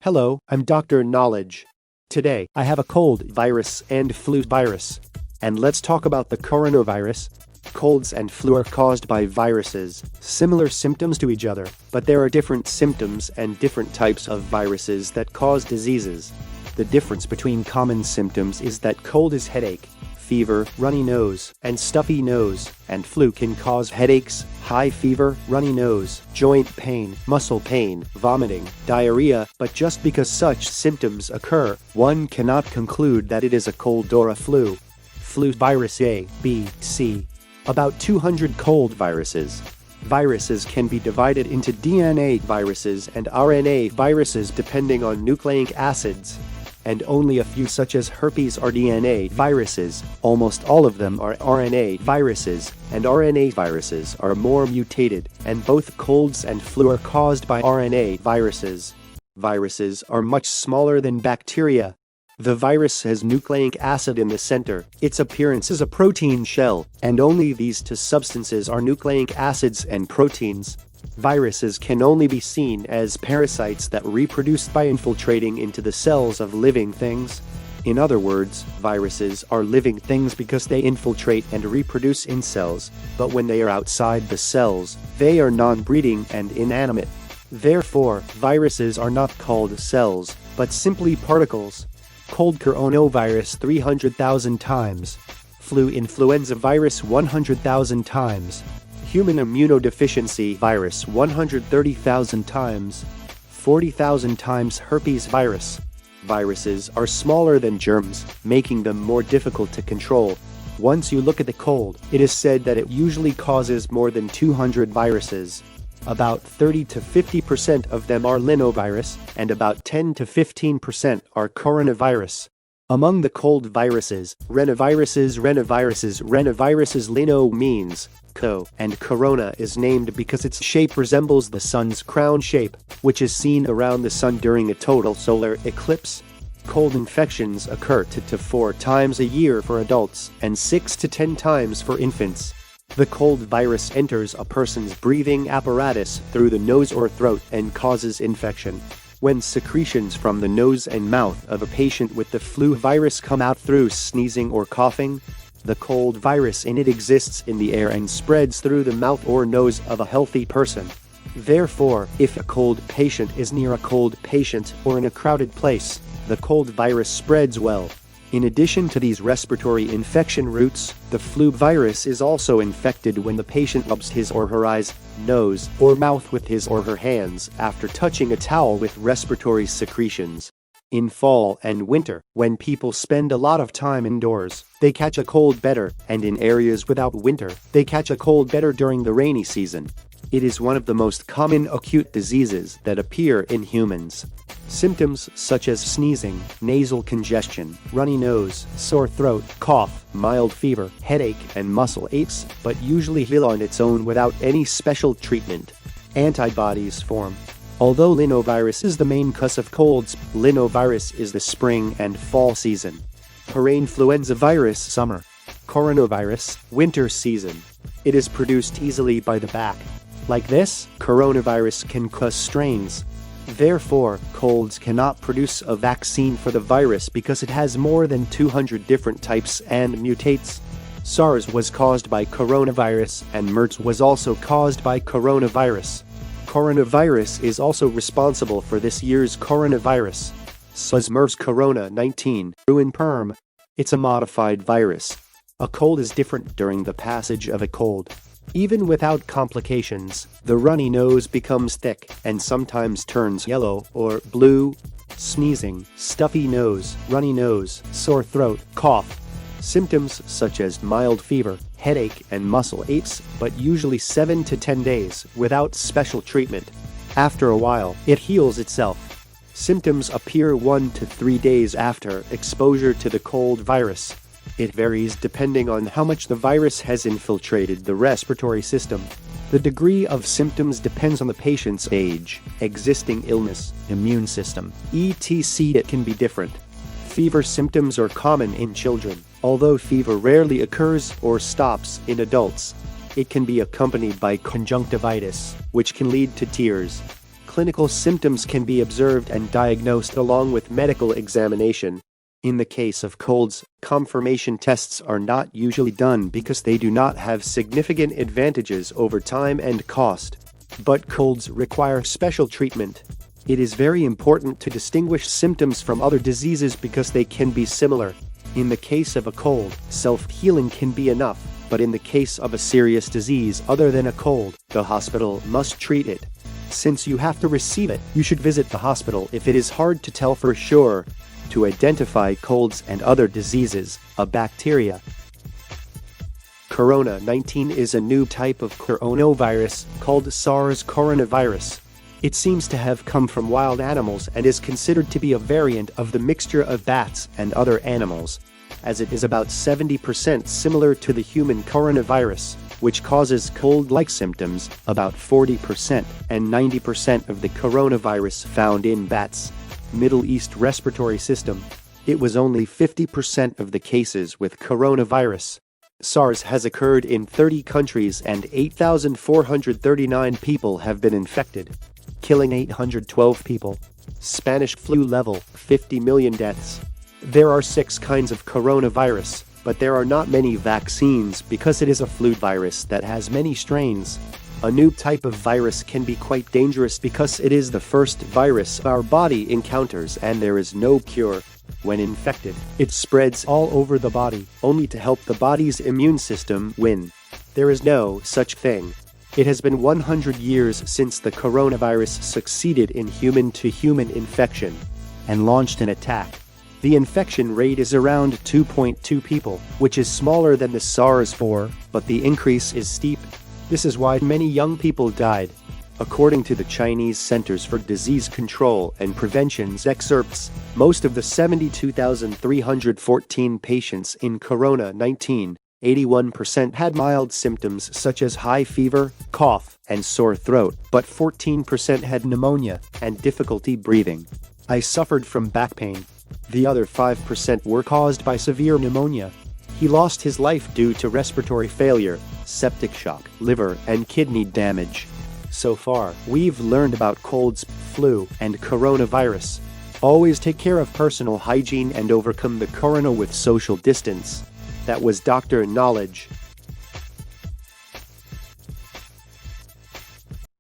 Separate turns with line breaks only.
Hello, I'm Dr. Knowledge. Today, I have a cold virus and flu virus. And let's talk about the coronavirus. Colds and flu are caused by viruses, similar symptoms to each other, but there are different symptoms and different types of viruses that cause diseases. The difference between common symptoms is that cold is headache, fever, runny nose, and stuffy nose, and flu can cause headaches, high fever, runny nose, joint pain, muscle pain, vomiting, diarrhea, but just because such symptoms occur, one cannot conclude that it is a cold or a flu. Flu virus A, B, C. About 200 cold viruses. Viruses can be divided into DNA viruses and RNA viruses depending on nucleic acids. And only a few such as herpes are DNA viruses. Almost all of them are RNA viruses, and RNA viruses are more mutated, and both colds and flu are caused by RNA viruses. Viruses are much smaller than bacteria. The virus has nucleic acid in the center. Its appearance is a protein shell, and only these two substances are nucleic acids and proteins. Viruses can only be seen as parasites that reproduce by infiltrating into the cells of living things. In other words, viruses are living things because they infiltrate and reproduce in cells, but when they are outside the cells, they are non-breathing and inanimate. Therefore, viruses are not called cells, but simply particles. Cold coronavirus 300,000 times. Flu influenza virus 100,000 times. Human immunodeficiency virus 130,000 times. 40,000 times herpes virus. Viruses are smaller than germs, making them more difficult to control. Once you look at the cold, it is said that it usually causes more than 200 viruses. About 30 to 50% of them are rhinovirus, and about 10 to 15% are coronavirus. Among the cold viruses, rhinoviruses, lino means co, and corona is named because its shape resembles the sun's crown shape, which is seen around the sun during a total solar eclipse. Cold infections occur 2 to 4 times a year for adults and 6 to 10 times for infants. The cold virus enters a person's breathing apparatus through the nose or throat and causes infection. When secretions from the nose and mouth of a patient with the flu virus come out through sneezing or coughing, the cold virus in it exists in the air and spreads through the mouth or nose of a healthy person. Therefore, if a cold patient is near a cold patient or in a crowded place, the cold virus spreads well. In addition to these respiratory infection routes, the flu virus is also infected when the patient rubs his or her eyes, nose, or mouth with his or her hands after touching a towel with respiratory secretions. In fall and winter, when people spend a lot of time indoors, they catch a cold better, and in areas without winter, they catch a cold better during the rainy season. It is one of the most common acute diseases that appear in humans. Symptoms such as sneezing, nasal congestion, runny nose, sore throat, cough, mild fever, headache, and muscle aches, but usually heal on its own without any special treatment. Antibodies form. Although rhinovirus is the main cause of colds, rhinovirus is the spring and fall season. Parainfluenza virus summer. Coronavirus winter season. It is produced easily by the back. Like this, coronavirus can cause strains. Therefore, colds cannot produce a vaccine for the virus because it has more than 200 different types and mutates. SARS was caused by coronavirus, and MERS was also caused by coronavirus. Coronavirus is also responsible for this year's coronavirus. SARS-MERS Corona-19, Ruin Perm. It's a modified virus. A cold is different during the passage of a cold. Even without complications, the runny nose becomes thick and sometimes turns yellow or blue. Sneezing, stuffy nose, runny nose, sore throat, cough. Symptoms such as mild fever, headache, and muscle aches, but usually 7 to 10 days without special treatment. After a while, it heals itself. Symptoms appear 1 to 3 days after exposure to the cold virus. It varies depending on how much the virus has infiltrated the respiratory system. The degree of symptoms depends on the patient's age, existing illness, immune system, etc. It can be different. Fever symptoms are common in children, although fever rarely occurs or stops in adults. It can be accompanied by conjunctivitis, which can lead to tears. clinical symptoms can be observed and diagnosed along with medical examination. In the case of colds, confirmation tests are not usually done because they do not have significant advantages over time and cost. But colds require special treatment. It is very important to distinguish symptoms from other diseases because they can be similar. In the case of a cold, self-healing can be enough, but in the case of a serious disease other than a cold, the hospital must treat it. Since you have to receive it, you should visit the hospital if it is hard to tell for sure. To identify colds and other diseases, a bacteria. Corona-19 is a new type of coronavirus called SARS coronavirus. It seems to have come from wild animals and is considered to be a variant of the mixture of bats and other animals, as it is about 70% similar to the human coronavirus, which causes cold-like symptoms, about 40% and 90% of the coronavirus found in bats. Middle East respiratory system. It was only 50% of the cases with coronavirus. SARS has occurred in 30 countries and 8,439 people have been infected, killing 812 people. Spanish flu level, 50 million deaths. There are 6 kinds of coronavirus, but there are not many vaccines because it is a flu virus that has many strains. A new type of virus can be quite dangerous because it is the first virus our body encounters and there is no cure. When infected, it spreads all over the body, only to help the body's immune system win. There is no such thing. It has been 100 years since the coronavirus succeeded in human-to-human infection and launched an attack. The infection rate is around 2.2 people, which is smaller than the SARS-4, but the increase is steep. This is why many young people died. According to the Chinese Centers for Disease Control and Prevention's excerpts, most of the 72,314 patients in Corona-19, 81% had mild symptoms such as high fever, cough, and sore throat, but 14% had pneumonia and difficulty breathing. I suffered from back pain. The other 5% were caused by severe pneumonia. He lost his life due to respiratory failure, septic shock, liver and kidney damage. So far, we've learned about colds, flu, and coronavirus. Always take care of personal hygiene and overcome the corona with social distance. That was Dr. Knowledge.